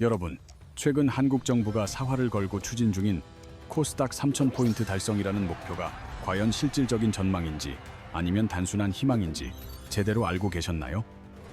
여러분, 최근 한국 정부가 사활을 걸고 추진 중인 코스닥 3,000포인트 달성이라는 목표가 과연 실질적인 전망인지 아니면 단순한 희망인지 제대로 알고 계셨나요?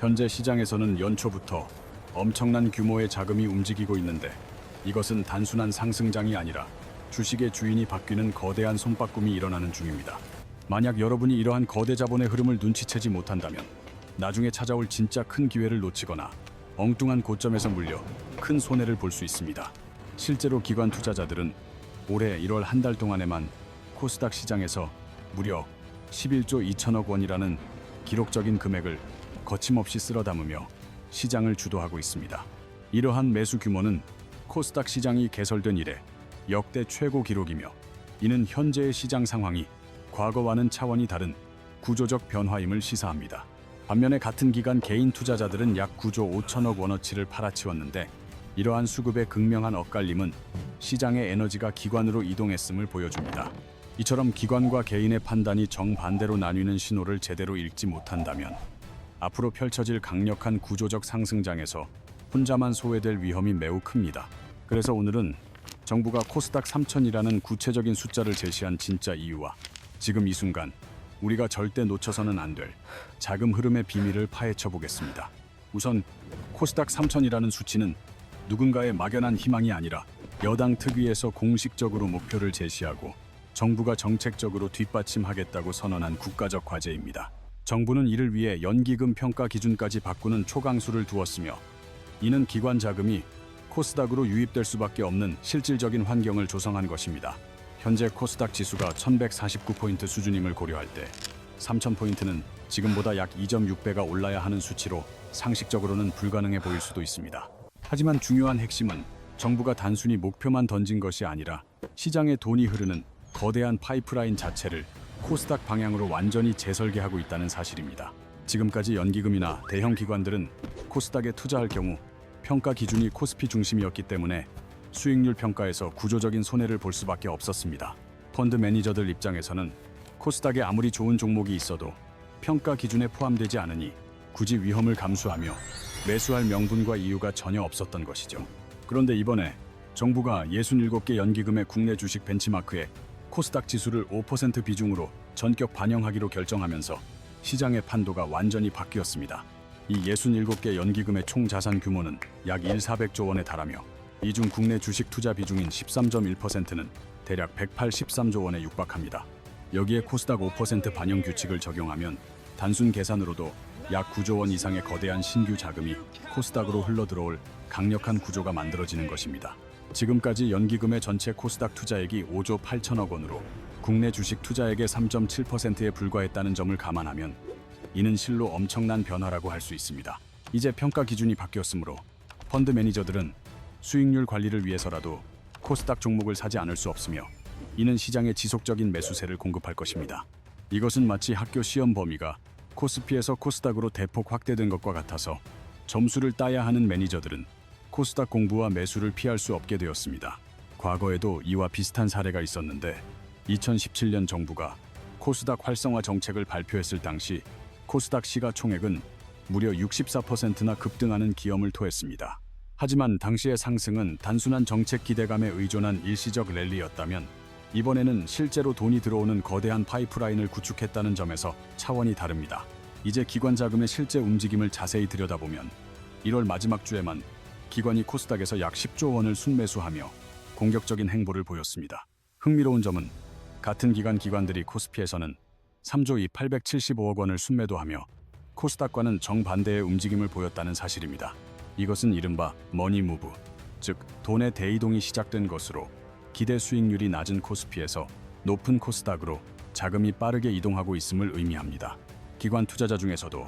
현재 시장에서는 연초부터 엄청난 규모의 자금이 움직이고 있는데 이것은 단순한 상승장이 아니라 주식의 주인이 바뀌는 거대한 손바꿈이 일어나는 중입니다. 만약 여러분이 이러한 거대 자본의 흐름을 눈치채지 못한다면 나중에 찾아올 진짜 큰 기회를 놓치거나 엉뚱한 고점에서 물려 큰 손해를 볼 수 있습니다. 실제로 기관 투자자들은 올해 1월 한 달 동안에만 코스닥 시장에서 무려 11조 2천억 원이라는 기록적인 금액을 거침없이 쓸어 담으며 시장을 주도하고 있습니다. 이러한 매수 규모는 코스닥 시장이 개설된 이래 역대 최고 기록이며 이는 현재의 시장 상황이 과거와는 차원이 다른 구조적 변화임을 시사합니다. 반면에 같은 기간 개인 투자자들은 약 9조 5천억 원어치를 팔아치웠는데 이러한 수급의 극명한 엇갈림은 시장의 에너지가 기관으로 이동했음을 보여줍니다. 이처럼 기관과 개인의 판단이 정반대로 나뉘는 신호를 제대로 읽지 못한다면 앞으로 펼쳐질 강력한 구조적 상승장에서 혼자만 소외될 위험이 매우 큽니다. 그래서 오늘은 정부가 코스닥 3,000이라는 구체적인 숫자를 제시한 진짜 이유와 지금 이 순간 우리가 절대 놓쳐서는 안 될 자금 흐름의 비밀을 파헤쳐 보겠습니다. 우선 코스닥 3,000이라는 수치는 누군가의 막연한 희망이 아니라 여당 특위에서 공식적으로 목표를 제시하고 정부가 정책적으로 뒷받침하겠다고 선언한 국가적 과제입니다. 정부는 이를 위해 연기금 평가 기준까지 바꾸는 초강수를 두었으며 이는 기관 자금이 코스닥으로 유입될 수밖에 없는 실질적인 환경을 조성한 것입니다. 현재 코스닥 지수가 1149포인트 수준임을 고려할 때 3000포인트는 지금보다 약 2.6배가 올라야 하는 수치로 상식적으로는 불가능해 보일 수도 있습니다. 하지만 중요한 핵심은 정부가 단순히 목표만 던진 것이 아니라 시장에 돈이 흐르는 거대한 파이프라인 자체를 코스닥 방향으로 완전히 재설계하고 있다는 사실입니다. 지금까지 연기금이나 대형 기관들은 코스닥에 투자할 경우 평가 기준이 코스피 중심이었기 때문에 수익률 평가에서 구조적인 손해를 볼 수밖에 없었습니다. 펀드 매니저들 입장에서는 코스닥에 아무리 좋은 종목이 있어도 평가 기준에 포함되지 않으니 굳이 위험을 감수하며 매수할 명분과 이유가 전혀 없었던 것이죠. 그런데 이번에 정부가 67개 연기금의 국내 주식 벤치마크에 코스닥 지수를 5% 비중으로 전격 반영하기로 결정하면서 시장의 판도가 완전히 바뀌었습니다. 이 67개 연기금의 총 자산 규모는 약 1,400조 원에 달하며 이 중 국내 주식 투자 비중인 13.1%는 대략 183조 원에 육박합니다. 여기에 코스닥 5% 반영 규칙을 적용하면 단순 계산으로도 약 9조 원 이상의 거대한 신규 자금이 코스닥으로 흘러들어올 강력한 구조가 만들어지는 것입니다. 지금까지 연기금의 전체 코스닥 투자액이 5조 8천억 원으로 국내 주식 투자액의 3.7%에 불과했다는 점을 감안하면 이는 실로 엄청난 변화라고 할 수 있습니다. 이제 평가 기준이 바뀌었으므로 펀드 매니저들은 수익률 관리를 위해서라도 코스닥 종목을 사지 않을 수 없으며 이는 시장에 지속적인 매수세를 공급할 것입니다. 이것은 마치 학교 시험 범위가 코스피에서 코스닥으로 대폭 확대된 것과 같아서 점수를 따야 하는 매니저들은 코스닥 공부와 매수를 피할 수 없게 되었습니다. 과거에도 이와 비슷한 사례가 있었는데 2017년 정부가 코스닥 활성화 정책을 발표했을 당시 코스닥 시가총액은 무려 64%나 급등하는 기염을 토했습니다. 하지만 당시의 상승은 단순한 정책 기대감에 의존한 일시적 랠리였다면 이번에는 실제로 돈이 들어오는 거대한 파이프라인을 구축했다는 점에서 차원이 다릅니다. 이제 기관 자금의 실제 움직임을 자세히 들여다보면 1월 마지막 주에만 기관이 코스닥에서 약 10조 원을 순매수하며 공격적인 행보를 보였습니다. 흥미로운 점은 같은 기간 기관들이 코스피에서는 3조 875억 원을 순매도하며 코스닥과는 정반대의 움직임을 보였다는 사실입니다. 이것은 이른바 머니무브, 즉 돈의 대이동이 시작된 것으로 기대 수익률이 낮은 코스피에서 높은 코스닥으로 자금이 빠르게 이동하고 있음을 의미합니다. 기관 투자자 중에서도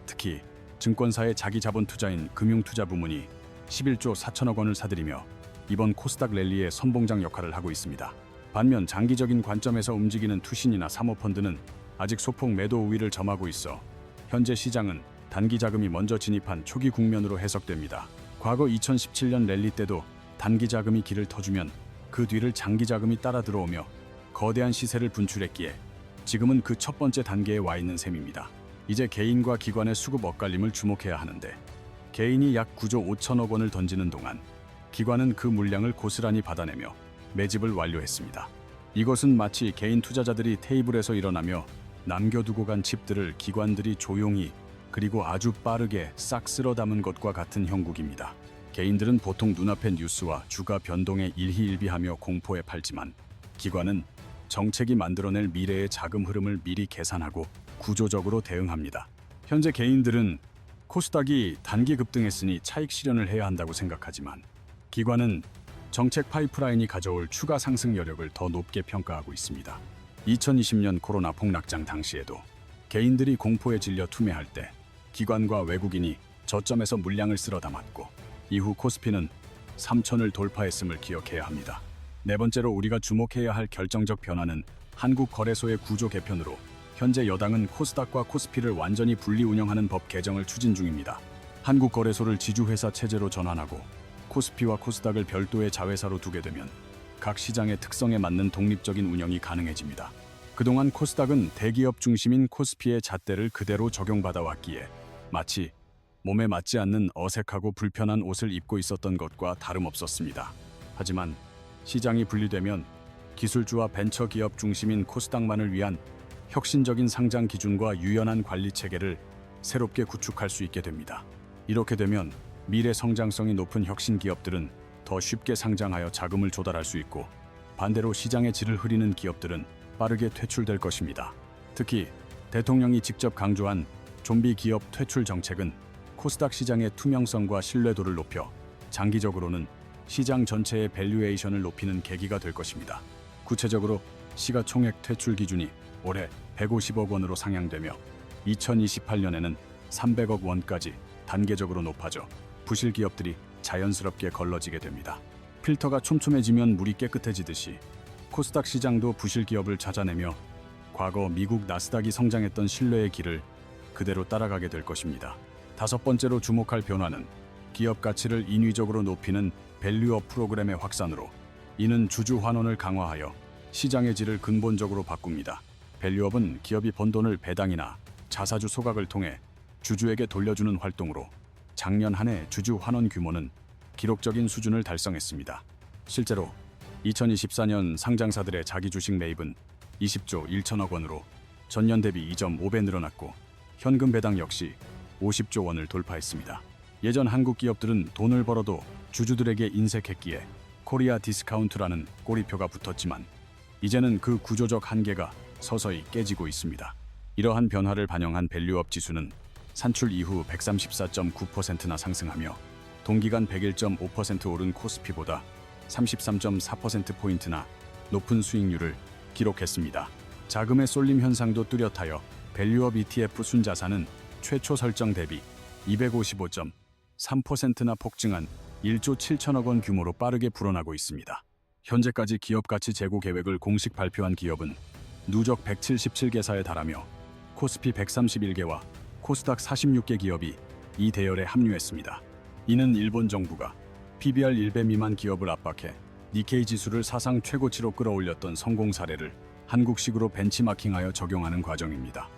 특히 증권사의 자기 자본 투자인 금융투자 부문이 11조 4천억 원을 사들이며 이번 코스닥 랠리의 선봉장 역할을 하고 있습니다. 반면 장기적인 관점에서 움직이는 투신이나 사모펀드는 아직 소폭 매도 우위를 점하고 있어 현재 시장은 단기 자금이 먼저 진입한 초기 국면으로 해석됩니다. 과거 2017년 랠리 때도 단기 자금이 길을 터주면 그 뒤를 장기 자금이 따라 들어오며 거대한 시세를 분출했기에 지금은 그 첫 번째 단계에 와 있는 셈입니다. 이제 개인과 기관의 수급 엇갈림을 주목해야 하는데 개인이 약 9조 5천억 원을 던지는 동안 기관은 그 물량을 고스란히 받아내며 매집을 완료했습니다. 이것은 마치 개인 투자자들이 테이블에서 일어나며 남겨두고 간 칩들을 기관들이 조용히 그리고 아주 빠르게 싹 쓸어 담은 것과 같은 형국입니다. 개인들은 보통 눈앞의 뉴스와 주가 변동에 일희일비하며 공포에 팔지만 기관은 정책이 만들어낼 미래의 자금 흐름을 미리 계산하고 구조적으로 대응합니다. 현재 개인들은 코스닥이 단기 급등했으니 차익 실현을 해야 한다고 생각하지만 기관은 정책 파이프라인이 가져올 추가 상승 여력을 더 높게 평가하고 있습니다. 2020년 코로나 폭락장 당시에도 개인들이 공포에 질려 투매할 때 기관과 외국인이 저점에서 물량을 쓸어 담았고 이후 코스피는 3천을 돌파했음을 기억해야 합니다. 네 번째로 우리가 주목해야 할 결정적 변화는 한국거래소의 구조 개편으로 현재 여당은 코스닥과 코스피를 완전히 분리 운영하는 법 개정을 추진 중입니다. 한국거래소를 지주회사 체제로 전환하고 코스피와 코스닥을 별도의 자회사로 두게 되면 각 시장의 특성에 맞는 독립적인 운영이 가능해집니다. 그동안 코스닥은 대기업 중심인 코스피의 잣대를 그대로 적용받아 왔기에 마치 몸에 맞지 않는 어색하고 불편한 옷을 입고 있었던 것과 다름없었습니다. 하지만 시장이 분리되면 기술주와 벤처기업 중심인 코스닥만을 위한 혁신적인 상장 기준과 유연한 관리 체계를 새롭게 구축할 수 있게 됩니다. 이렇게 되면 미래 성장성이 높은 혁신 기업들은 더 쉽게 상장하여 자금을 조달할 수 있고 반대로 시장의 질을 흐리는 기업들은 빠르게 퇴출될 것입니다. 특히 대통령이 직접 강조한 좀비 기업 퇴출 정책은 코스닥 시장의 투명성과 신뢰도를 높여 장기적으로는 시장 전체의 밸류에이션을 높이는 계기가 될 것입니다. 구체적으로 시가총액 퇴출 기준이 올해 150억 원으로 상향되며 2028년에는 300억 원까지 단계적으로 높아져 부실 기업들이 자연스럽게 걸러지게 됩니다. 필터가 촘촘해지면 물이 깨끗해지듯이 코스닥 시장도 부실 기업을 찾아내며 과거 미국 나스닥이 성장했던 신뢰의 길을 그대로 따라가게 될 것입니다. 다섯 번째로 주목할 변화는 기업 가치를 인위적으로 높이는 밸류업 프로그램의 확산으로 이는 주주 환원을 강화하여 시장의 질을 근본적으로 바꿉니다. 밸류업은 기업이 번 돈을 배당이나 자사주 소각을 통해 주주에게 돌려주는 활동으로 작년 한 해 주주 환원 규모는 기록적인 수준을 달성했습니다. 실제로 2024년 상장사들의 자기 주식 매입은 20조 1천억 원으로 전년 대비 2.5배 늘어났고 현금 배당 역시 50조 원을 돌파했습니다. 예전 한국 기업들은 돈을 벌어도 주주들에게 인색했기에 코리아 디스카운트라는 꼬리표가 붙었지만 이제는 그 구조적 한계가 서서히 깨지고 있습니다. 이러한 변화를 반영한 밸류업 지수는 산출 이후 134.9%나 상승하며 동기간 101.5% 오른 코스피보다 33.4%포인트나 높은 수익률을 기록했습니다. 자금의 쏠림 현상도 뚜렷하여 밸류업 ETF 순자산은 최초 설정 대비 255.3%나 폭증한 1조 7천억 원 규모로 빠르게 불어나고 있습니다. 현재까지 기업 가치 재고 계획을 공식 발표한 기업은 누적 177개사에 달하며 코스피 131개와 코스닥 46개 기업이 이 대열에 합류했습니다. 이는 일본 정부가 PBR 1배 미만 기업을 압박해 니케이 지수를 사상 최고치로 끌어올렸던 성공 사례를 한국식으로 벤치마킹하여 적용하는 과정입니다.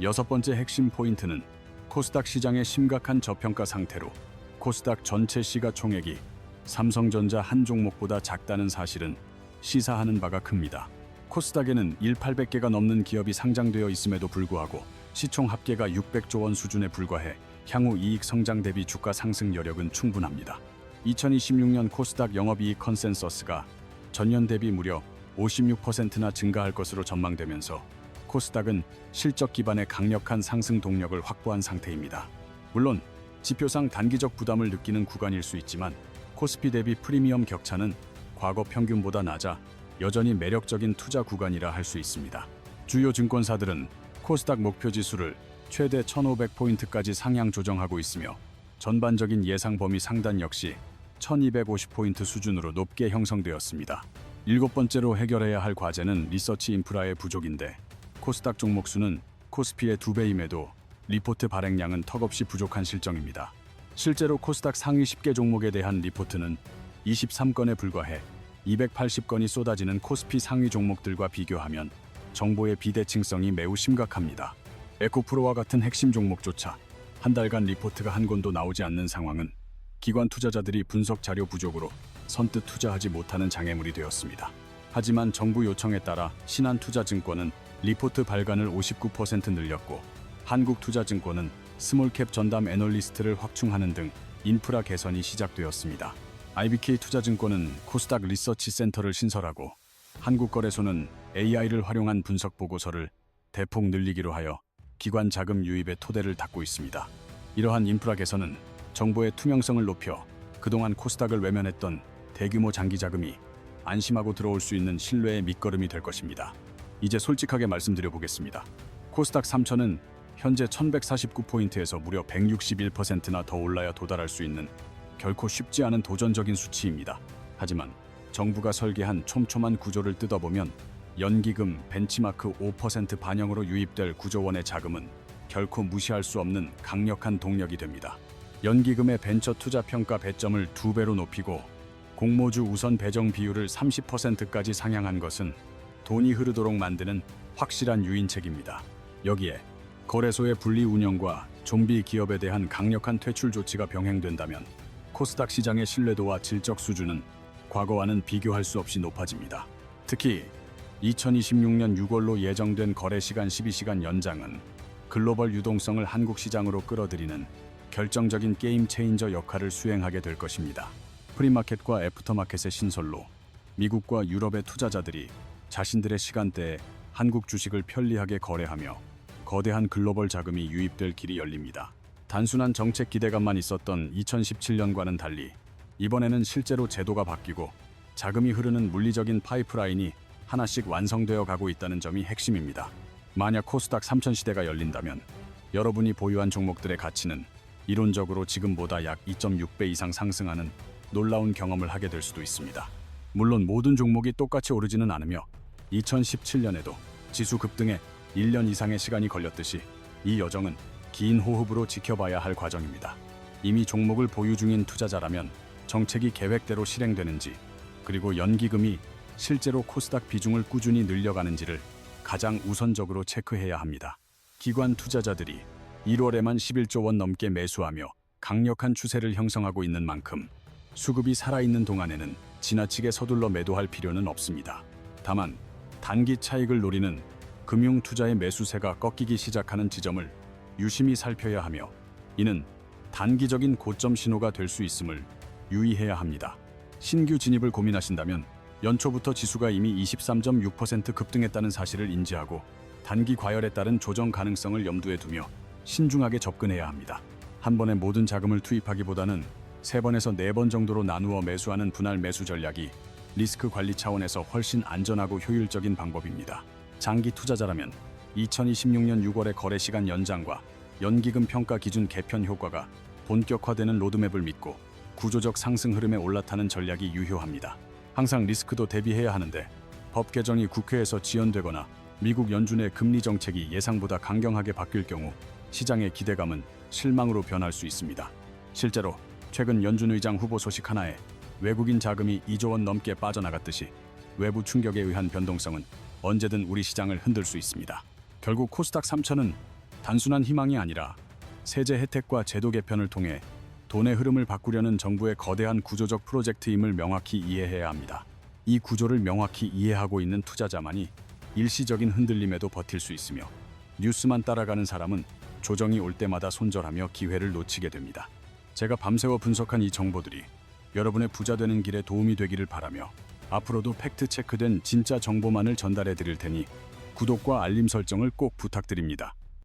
여섯 번째 핵심 포인트는 코스닥 시장의 심각한 저평가 상태로 코스닥 전체 시가총액이 삼성전자 한 종목보다 작다는 사실은 시사하는 바가 큽니다. 코스닥에는 1,800개가 넘는 기업이 상장되어 있음에도 불구하고 시총 합계가 600조 원 수준에 불과해 향후 이익 성장 대비 주가 상승 여력은 충분합니다. 2026년 코스닥 영업이익 컨센서스가 전년 대비 무려 56%나 증가할 것으로 전망되면서 코스닥은 실적 기반의 강력한 상승 동력을 확보한 상태입니다. 물론 지표상 단기적 부담을 느끼는 구간일 수 있지만 코스피 대비 프리미엄 격차는 과거 평균보다 낮아 여전히 매력적인 투자 구간이라 할 수 있습니다. 주요 증권사들은 코스닥 목표 지수를 최대 1,500포인트까지 상향 조정하고 있으며 전반적인 예상 범위 상단 역시 1,250포인트 수준으로 높게 형성되었습니다. 일곱 번째로 해결해야 할 과제는 리서치 인프라의 부족인데 코스닥 종목 수는 코스피의 2배임에도 리포트 발행량은 턱없이 부족한 실정입니다. 실제로 코스닥 상위 10개 종목에 대한 리포트는 23건에 불과해 280건이 쏟아지는 코스피 상위 종목들과 비교하면 정보의 비대칭성이 매우 심각합니다. 에코프로와 같은 핵심 종목조차 한 달간 리포트가 한 건도 나오지 않는 상황은 기관 투자자들이 분석 자료 부족으로 선뜻 투자하지 못하는 장애물이 되었습니다. 하지만 정부 요청에 따라 신한투자증권은 리포트 발간을 59% 늘렸고 한국투자증권은 스몰캡 전담 애널리스트를 확충하는 등 인프라 개선이 시작되었습니다. IBK투자증권은 코스닥 리서치 센터를 신설하고 한국거래소는 AI를 활용한 분석 보고서를 대폭 늘리기로 하여 기관 자금 유입의 토대를 닦고 있습니다. 이러한 인프라 개선은 정보의 투명성을 높여 그동안 코스닥을 외면했던 대규모 장기 자금이 안심하고 들어올 수 있는 신뢰의 밑거름이 될 것입니다. 이제 솔직하게 말씀드려 보겠습니다. 코스닥 3000은 현재 1149포인트에서 무려 161%나 더 올라야 도달할 수 있는 결코 쉽지 않은 도전적인 수치입니다. 하지만 정부가 설계한 촘촘한 구조를 뜯어보면 연기금, 벤치마크 5% 반영으로 유입될 구조 원의 자금은 결코 무시할 수 없는 강력한 동력이 됩니다. 연기금의 벤처 투자 평가 배점을 2배로 높이고 공모주 우선 배정 비율을 30%까지 상향한 것은 돈이 흐르도록 만드는 확실한 유인책입니다. 여기에 거래소의 분리 운영과 좀비 기업에 대한 강력한 퇴출 조치가 병행된다면 코스닥 시장의 신뢰도와 질적 수준은 과거와는 비교할 수 없이 높아집니다. 특히 2026년 6월로 예정된 거래 시간 12시간 연장은 글로벌 유동성을 한국 시장으로 끌어들이는 결정적인 게임 체인저 역할을 수행하게 될 것입니다. 프리마켓과 애프터마켓의 신설로 미국과 유럽의 투자자들이 자신들의 시간대에 한국 주식을 편리하게 거래하며 거대한 글로벌 자금이 유입될 길이 열립니다. 단순한 정책 기대감만 있었던 2017년과는 달리 이번에는 실제로 제도가 바뀌고 자금이 흐르는 물리적인 파이프라인이 하나씩 완성되어 가고 있다는 점이 핵심입니다. 만약 코스닥 3000 시대가 열린다면 여러분이 보유한 종목들의 가치는 이론적으로 지금보다 약 2.6배 이상 상승하는 놀라운 경험을 하게 될 수도 있습니다. 물론 모든 종목이 똑같이 오르지는 않으며 2017년에도 지수 급등에 1년 이상의 시간이 걸렸듯이 이 여정은 긴 호흡으로 지켜봐야 할 과정입니다. 이미 종목을 보유 중인 투자자라면 정책이 계획대로 실행되는지, 그리고 연기금이 실제로 코스닥 비중을 꾸준히 늘려가는지를 가장 우선적으로 체크해야 합니다. 기관 투자자들이 1월에만 11조 원 넘게 매수하며 강력한 추세를 형성하고 있는 만큼 수급이 살아있는 동안에는 지나치게 서둘러 매도할 필요는 없습니다. 다만 단기 차익을 노리는 금융 투자의 매수세가 꺾이기 시작하는 지점을 유심히 살펴야 하며, 이는 단기적인 고점 신호가 될 수 있음을 유의해야 합니다. 신규 진입을 고민하신다면 연초부터 지수가 이미 23.6% 급등했다는 사실을 인지하고 단기 과열에 따른 조정 가능성을 염두에 두며 신중하게 접근해야 합니다. 한 번에 모든 자금을 투입하기보다는 3번에서 4번 정도로 나누어 매수하는 분할 매수 전략이 리스크 관리 차원에서 훨씬 안전하고 효율적인 방법입니다. 장기 투자자라면 2026년 6월의 거래 시간 연장과 연기금 평가 기준 개편 효과가 본격화되는 로드맵을 믿고 구조적 상승 흐름에 올라타는 전략이 유효합니다. 항상 리스크도 대비해야 하는데 법 개정이 국회에서 지연되거나 미국 연준의 금리 정책이 예상보다 강경하게 바뀔 경우 시장의 기대감은 실망으로 변할 수 있습니다. 실제로 최근 연준 의장 후보 소식 하나에 외국인 자금이 2조 원 넘게 빠져나갔듯이 외부 충격에 의한 변동성은 언제든 우리 시장을 흔들 수 있습니다. 결국 코스닥 3000은 단순한 희망이 아니라 세제 혜택과 제도 개편을 통해 돈의 흐름을 바꾸려는 정부의 거대한 구조적 프로젝트임을 명확히 이해해야 합니다. 이 구조를 명확히 이해하고 있는 투자자만이 일시적인 흔들림에도 버틸 수 있으며, 뉴스만 따라가는 사람은 조정이 올 때마다 손절하며 기회를 놓치게 됩니다. 제가 밤새워 분석한 이 정보들이 여러분의 부자 되는 길에 도움이 되기를 바라며, 앞으로도 팩트 체크된 진짜 정보만을 전달해 드릴 테니 구독과 알림 설정을 꼭 부탁드립니다.